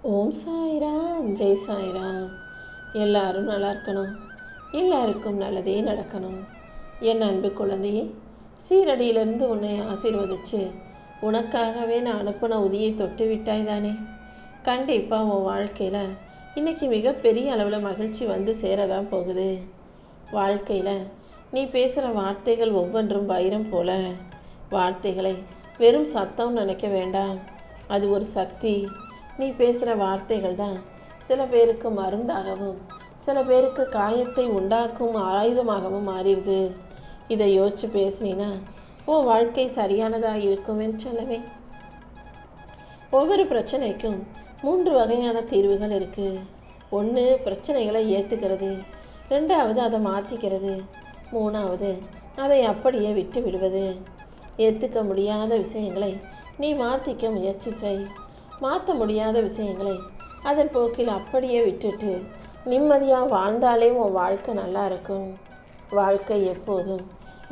ஓம் சாய்ராம், ஜெய் சாய்ராம். எல்லாரும் நல்லா இருக்கணும், எல்லாருக்கும் நல்லதே நடக்கணும். என் அன்பு குழந்தையே, சீரடியிலிருந்து உன்னை ஆசீர்வதிச்சு உனக்காகவே நான் அனுப்பின உதியை தொட்டு விட்டாய் தானே. கண்டிப்பாக உன் வாழ்க்கையில் இன்னைக்கு மிகப்பெரிய அளவில் மகிழ்ச்சி வந்து சேரதான் போகுது. வாழ்க்கையில் நீ பேசுகிற வார்த்தைகள் ஒவ்வொன்றும் வைரம் போல. வார்த்தைகளை வெறும் சத்தம் நினைக்க வேண்டாம், அது ஒரு சக்தி. நீ பேசுகிற வார்த்தைகள் தான் சில பேருக்கு மருந்தாகவும் சில பேருக்கு காயத்தை உண்டாக்கும் ஆயுதமாகவும் மாறிடுது. இதை யோசிச்சு பேசினா உன் வாழ்க்கை சரியானதாக இருக்கும் என்று சொல்லவே. ஒவ்வொரு பிரச்சனைக்கும் 3 வகையான தீர்வுகள் இருக்குது. 1, பிரச்சனைகளை ஏற்றுக்கிறது. 2வது, அதை மாற்றிக்கிறது. 3வது, அதை அப்படியே விட்டு விடுவது. ஏற்றுக்க முடியாத விஷயங்களை நீ மாற்றிக்க முயற்சி செய். மாற்ற முடியாத விஷயங்களை அதன் போக்கில் அப்படியே விட்டுட்டு நிம்மதியாக வாழ்ந்தாலே உன் வாழ்க்கை நல்லா இருக்கும். வாழ்க்கை எப்போதும்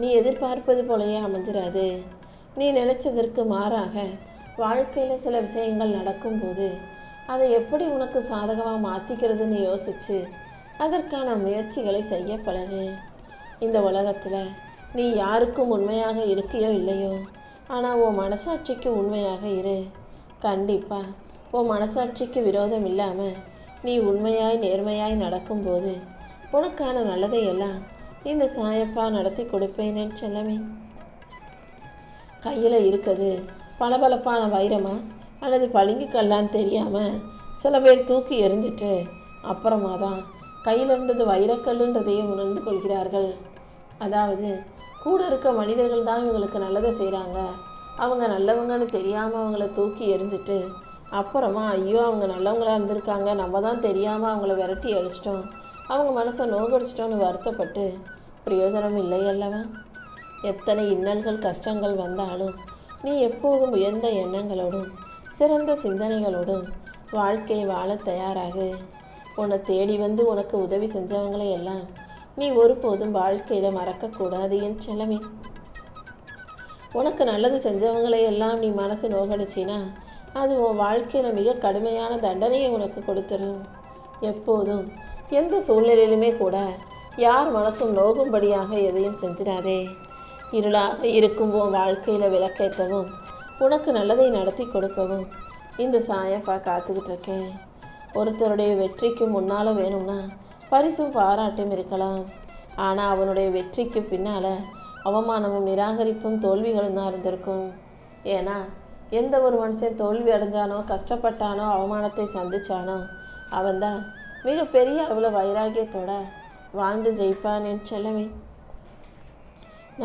நீ எதிர்பார்ப்பது போலயே அமைஞ்சிடாது. நீ நினைச்சதற்கு மாறாக வாழ்க்கையில் சில விஷயங்கள் நடக்கும்போது அதை எப்படி உனக்கு சாதகமாக மாற்றிக்கிறதுன்னு யோசிச்சு அதற்கான முயற்சிகளை செய்ய பழகு. இந்த உலகத்தில் நீ யாருக்கும் உண்மையாக இருக்கியோ இல்லையோ, ஆனால் உன் மனசாட்சிக்கு உண்மையாக இரு. கண்டிப்பாக உன் மனசாட்சிக்கு விரோதம் இல்லாமல் நீ உண்மையாய் நேர்மையாய் நடக்கும்போது உனக்கான நல்லதையெல்லாம் இந்த சாயப்பா நடத்தி கொடுப்பேன்னு செல்லமே. கையில் இருக்குது பளபளப்பான வைரமா அல்லது பளிங்கு கல்லான்னு தெரியாமல் சில பேர் தூக்கி எறிஞ்சிட்டு அப்புறமா தான் கையில் இருந்தது வைரக்கல்லுன்றதையே உணர்ந்து கொள்கிறார்கள். அதாவது கூட இருக்க மனிதர்கள் தான் இவங்களுக்கு நல்லதை செய்கிறாங்க, அவங்க நல்லவங்கன்னு தெரியாமல் அவங்கள தூக்கி எறிஞ்சிட்டு அப்புறமா ஐயோ அவங்க நல்லவங்களாக இருந்திருக்காங்க, நம்ம தான் தெரியாமல் அவங்கள விரட்டி அடிச்சிட்டோம், அவங்க மனசை நோகடிச்சிட்டோன்னு வருத்தப்பட்டு பிரயோஜனம் இல்லை அல்லவா. எத்தனை இன்னல்கள் கஷ்டங்கள் வந்தாலும் நீ எப்போதும் உயர்ந்த எண்ணங்களோடும் சிறந்த சிந்தனைகளோடும் வாழ்க்கையை வாழ தயாராகு. உன்னை தேடி வந்து உனக்கு உதவி செஞ்சவங்களை எல்லாம் நீ ஒருபோதும் வாழ்க்கையில் மறக்கக்கூடாது என் செல்லமே. உனக்கு நல்லது செஞ்சவங்களை எல்லாம் நீ மனசு நோகடிச்சினா அது உன் வாழ்க்கையில் மிக கடுமையான தண்டனையை உனக்கு கொடுத்துரும். எப்போதும் எந்த சூழ்நிலையிலுமே கூட யார் மனசும் நோகும்படியாக எதையும் செஞ்சிடாதே. இருளாக இருக்கும் உன் வாழ்க்கையில் விளக்கேற்றவும் உனக்கு நல்லதை நடத்தி கொடுக்கவும் இந்த சாயப்பா காத்துக்கிட்டு இருக்கேன். ஒருத்தருடைய வெற்றிக்கு முன்னால் வேணும்னா பரிசும் பாராட்டும் இருக்கலாம், ஆனால் அவனுடைய வெற்றிக்கு பின்னால் அவமானமும் நிராகரிப்பும் தோல்விகளும் தான் இருந்திருக்கும். ஏன்னா எந்த ஒரு மனுஷன் தோல்வி அடைஞ்சானோ கஷ்டப்பட்டானோ அவமானத்தை சந்திச்சானோ அவன்தான் மிகப்பெரிய அளவில் வைராகியத்தோட வாழ்ந்து ஜெயிப்பான் என் செல்லமே.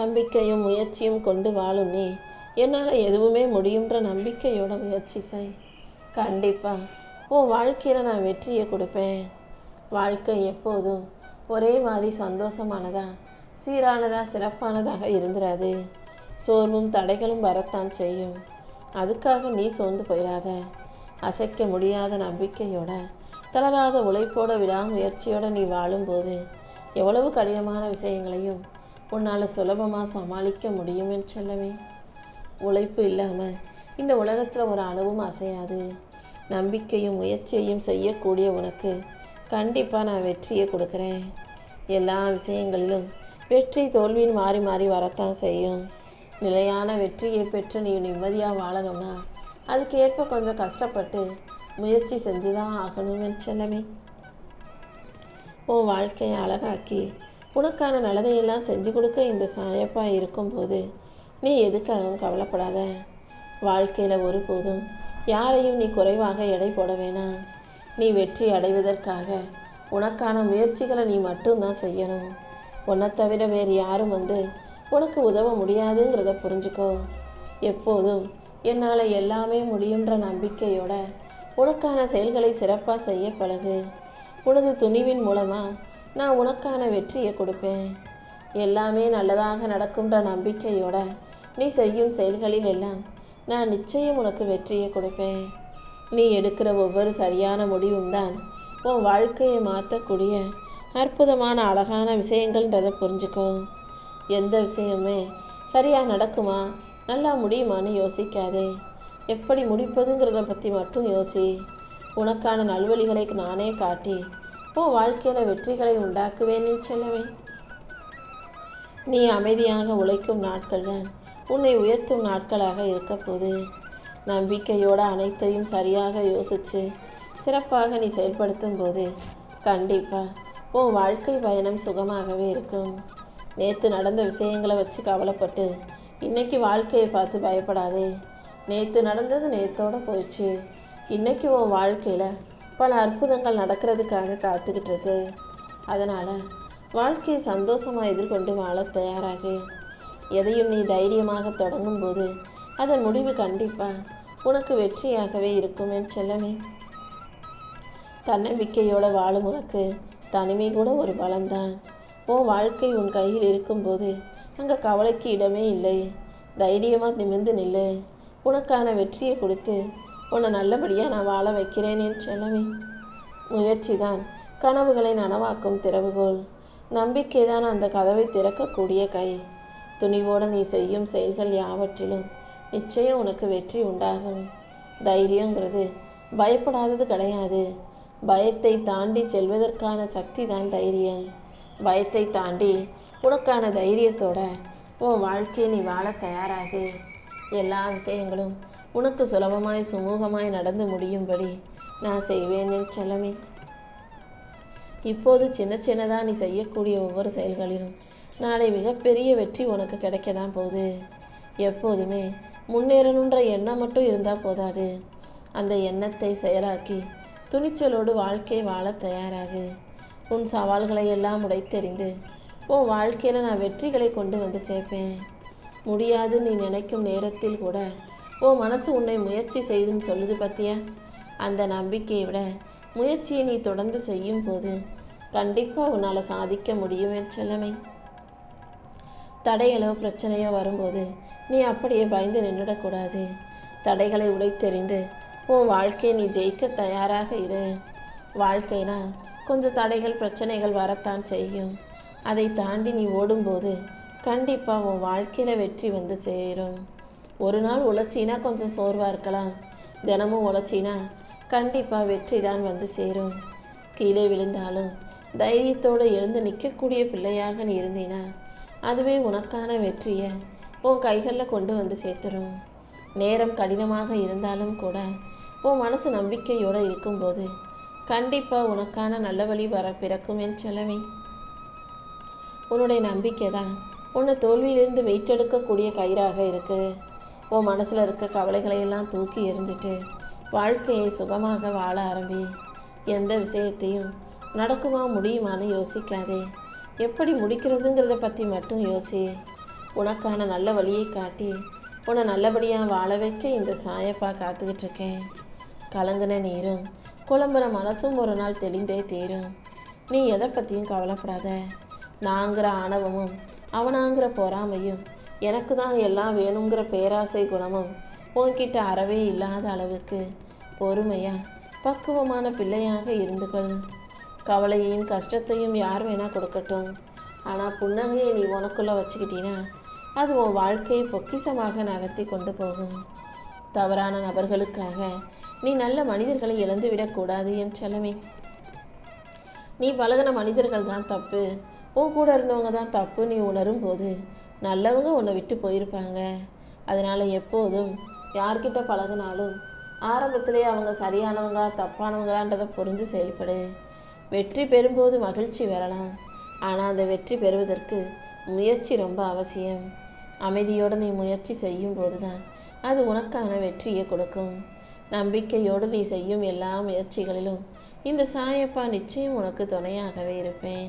நம்பிக்கையும் முயற்சியும் கொண்டு வாழும் நீ என்னால் எதுவுமே முடியுன்ற நம்பிக்கையோட முயற்சி செய். கண்டிப்பாக உன் வாழ்க்கையில் நான் வெற்றியை கொடுப்பேன். வாழ்க்கை எப்போதும் ஒரே மாதிரி சந்தோஷமானதா சீரானதா சிறப்பானதாக இருந்துராது. சோர்வும் தடைகளும் வரத்தான் செய்யும். அதுக்காக நீ சோர்ந்து போயிடாத. அசைக்க முடியாத நம்பிக்கையோட தளராத உழைப்போட விடாமுயற்சியோட நீ வாழும்போது எவ்வளவு கடினமான விஷயங்களையும் உன்னால் சுலபமாக சமாளிக்க முடியும் என்று சொல்லவே. உழைப்பு இல்லாமல் இந்த உலகத்தில் ஒரு அணுவும் அசையாது. நம்பிக்கையும் முயற்சியையும் செய்யக்கூடிய உனக்கு கண்டிப்பாக நான் வெற்றியை கொடுக்குறேன். எல்லா விஷயங்களிலும் வெற்றி தோல்வின்னு மாறி மாறி வரத்தான் செய்யும். நிலையான வெற்றியை பெற்று நீ நிம்மதியாக வாழணும்னா அதுக்கேற்ப கொஞ்சம் கஷ்டப்பட்டு முயற்சி செஞ்சு தான் ஆகணும்னு செல்லமே. உன் வாழ்க்கையை அழகாக்கி உனக்கான நல்லதையெல்லாம் செஞ்சு கொடுக்க இந்த சாயப்பா இருக்கும்போது நீ எதுக்காகவும் கவலைப்படாத. வாழ்க்கையில் ஒருபோதும் யாரையும் நீ குறைவாக எடை போட வேணாம். நீ வெற்றி அடைவதற்காக உனக்கான முயற்சிகளை நீ மட்டும்தான் செய்யணும். உன்னை தவிர வேறு யாரும் வந்து உனக்கு உதவ முடியாதுங்கிறத புரிஞ்சுக்கோ. எப்போதும் என்னால் எல்லாமே முடியுன்ற நம்பிக்கையோட உனக்கான செயல்களை சிறப்பாக செய்ய பழகு. உனது துணிவின் மூலமாக நான் உனக்கான வெற்றியை கொடுப்பேன். எல்லாமே நல்லதாக நடக்கும்ன்ற நம்பிக்கையோட நீ செய்யும் செயல்களில் எல்லாம் நான் நிச்சயம் உனக்கு வெற்றியை கொடுப்பேன். நீ எடுக்கிற ஒவ்வொரு சரியான முடிவும் தான் உன் வாழ்க்கையை மாற்றக்கூடிய அற்புதமான அழகான விஷயங்கள்ன்றதை புரிஞ்சுக்கோ. எந்த விஷயமே சரியாக நடக்குமா நல்லா முடியுமான்னு யோசிக்காதே. எப்படி முடிப்பதுங்கிறத பற்றி மட்டும் யோசி. உனக்கான நல்வழிகளை நானே காட்டி உன் வாழ்க்கையில் வெற்றிகளை உண்டாக்குவேன் என் செல்லமே. நீ அமைதியாக உழைக்கும் நாட்கள் தான் உன்னை உயர்த்தும் நாட்களாக இருக்க போது. நம்பிக்கையோட அனைத்தையும் சரியாக யோசித்து சிறப்பாக நீ செயல்படுத்தும் போது கண்டிப்பாக உன் வாழ்க்கை பயணம் சுகமாகவே இருக்கும். நேற்று நடந்த விஷயங்களை வச்சு கவலைப்பட்டு இன்னைக்கு வாழ்க்கையை பார்த்து பயப்படாதே. நேற்று நடந்தது நேற்றோட போயிடுச்சு. இன்னைக்கு உன் வாழ்க்கையில் பல அற்புதங்கள் நடக்கிறதுக்காக காத்துக்கிட்டு இருக்கு. அதனால் வாழ்க்கையை சந்தோஷமாக எதிர்கொண்டு வாழ தயாராகு. எதையும் நீ தைரியமாக தொடங்கும் போது அதன் முடிவு கண்டிப்பாக உனக்கு வெற்றியாகவே இருக்கும் என் செல்லமே. தன்னம்பிக்கையோட வாழும் உனக்கு தனிமை கூட ஒரு பலம்தான். உன் வாழ்க்கை உன் கையில் இருக்கும்போது அங்கே கவலைக்கு இடமே இல்லை. தைரியமாக நிமிர்ந்து நில்லு. உனக்கான வெற்றியை கொடுத்து உன்னை நல்லபடியாக நான் வாழ வைக்கிறேன் என் செல்லமே. முயற்சி தான் கனவுகளை நனவாக்கும் திறவுகோல். நம்பிக்கை தான் அந்த கதவை திறக்கக்கூடிய கை. துணிவோடு நீ செய்யும் செயல்கள் யாவற்றிலும் நிச்சயம் உனக்கு வெற்றி உண்டாகும். தைரியங்கிறது பயப்படாதது கிடையாது. பயத்தை தாண்டி செல்வதற்கான சக்தி தான் தைரியம். பயத்தை தாண்டி உனக்கான தைரியத்தோட உன் வாழ்க்கையை நீ வாழ தயாராகு. எல்லா விஷயங்களும் உனக்கு சுலபமாய் சுமூகமாய் நடந்து முடியும்படி நான் செய்வேன் என் செல்லமே. இப்போது சின்ன சின்னதாக நீ செய்யக்கூடிய ஒவ்வொரு செயல்களிலும் நாளை மிகப்பெரிய வெற்றி உனக்கு கிடைக்க தான் போகுது. எப்போதுமே முன்னேறணுன்ற எண்ணம் மட்டும் இருந்தால் போதாது. அந்த எண்ணத்தை செயலாக்கி துணிச்சலோடு வாழ்க்கை வாழ தயாராகு. உன் சவால்களை எல்லாம் உடைத்தெறிந்து உன் வாழ்க்கையில் நான் வெற்றிகளை கொண்டு வந்து சேர்ப்பேன். முடியாது நீ நினைக்கும் நேரத்தில் கூட உன் மனசு உன்னை முயற்சி செய்துன்னு சொல்லுது பத்தியா. அந்த நம்பிக்கையை விட முயற்சியை நீ தொடர்ந்து செய்யும் போது கண்டிப்பாக உன்னால் சாதிக்க முடியும் என் செல்லமே. தடைகளோ பிரச்சனையோ வரும்போது நீ அப்படியே பயந்து நின்றுடக்கூடாது. தடைகளை உடைத்தெறிந்து உன் வாழ்க்கையை நீ ஜெயிக்க தயாராக இரு. வாழ்க்கைனா கொஞ்சம் தடைகள் பிரச்சனைகள் வரத்தான் செய்யும். அதை தாண்டி நீ ஓடும்போது கண்டிப்பாக உன் வாழ்க்கையில் வெற்றி வந்து சேரும். ஒரு நாள் உழைச்சினா கொஞ்சம் சோர்வாக இருக்கலாம். தினமும் உழைச்சினா கண்டிப்பாக வெற்றி தான் வந்து சேரும். கீழே விழுந்தாலும் தைரியத்தோடு எழுந்து நிற்கக்கூடிய பிள்ளையாக நீ இருந்தீனா அதுவே உனக்கான வெற்றியை உன் கைகளில் கொண்டு வந்து சேர்த்துரும். நேரம் கடினமாக இருந்தாலும் கூட உன் மனசு நம்பிக்கையோடு இருக்கும்போது கண்டிப்பாக உனக்கான நல்ல வழி வர பிறக்கும் என் செல்லமே. உன்னுடைய நம்பிக்கை தான் உன்னை தோல்வியிலிருந்து மீட்டெடுக்கக்கூடிய கயிறாக இருக்குது. உன் மனசில் இருக்க கவலைகளையெல்லாம் தூக்கி எறிஞ்சிட்டு வாழ்க்கையை சுகமாக வாழ ஆரம்பி. எந்த விஷயத்தையும் நடக்குமா முடியுமான்னு யோசிக்காதே. எப்படி முடிக்கிறதுங்கிறத பற்றி மட்டும் யோசி. உனக்கான நல்ல வழியை காட்டி உன்னை நல்லபடியாக வாழ வைக்க இந்த சாயப்பா காத்துக்கிட்டு இருக்கேன். கலங்கின நீரும் குழம்புற மனசும் ஒரு நாள் தெளிந்தே தீரும். நீ எதை பற்றியும் கவலைப்படாத. நாங்கிற ஆணவமும் அவனாங்கிற பொறாமையும் எனக்கு தான் எல்லாம் வேணுங்கிற பேராசை குணமும் உன்கிட்ட அறவே இல்லாத அளவுக்கு பொறுமையா பக்குவமான பிள்ளையாக இருந்து கொள். கவலையையும் கஷ்டத்தையும் யார் வேணா கொடுக்கட்டும். ஆனால் புன்னகையை நீ உனக்குள்ளே வச்சுக்கிட்டீன்னா அது உன் வாழ்க்கையை பொக்கிஷமாக நகர்த்தி கொண்டு போகும். தவறான நபர்களுக்காக நீ நல்ல மனிதர்களை இழந்துவிடக்கூடாது என் செல்லமே. நீ பழகின மனிதர்கள் தான் தப்பு, உன் கூட இருந்தவங்க தான் தப்பு நீ உணரும் போது நல்லவங்க உன்னை விட்டு போயிருப்பாங்க. அதனால் எப்போதும் யார்கிட்ட பழகினாலும் ஆரம்பத்திலே அவங்க சரியானவங்களா தப்பானவங்களான்றதை புரிஞ்சு செயல்படு. வெற்றி பெறும்போது மகிழ்ச்சி வரலாம், ஆனால் அந்த வெற்றி பெறுவதற்கு முயற்சி ரொம்ப அவசியம். அமைதியோடு நீ முயற்சி செய்யும் போது தான் அது உனக்கான வெற்றியை கொடுக்கும். நம்பிக்கையோடு நீ செய்யும் எல்லா முயற்சிகளிலும் இந்த சாயப்பா நிச்சயம் உனக்கு துணையாகவே இருப்பேன்.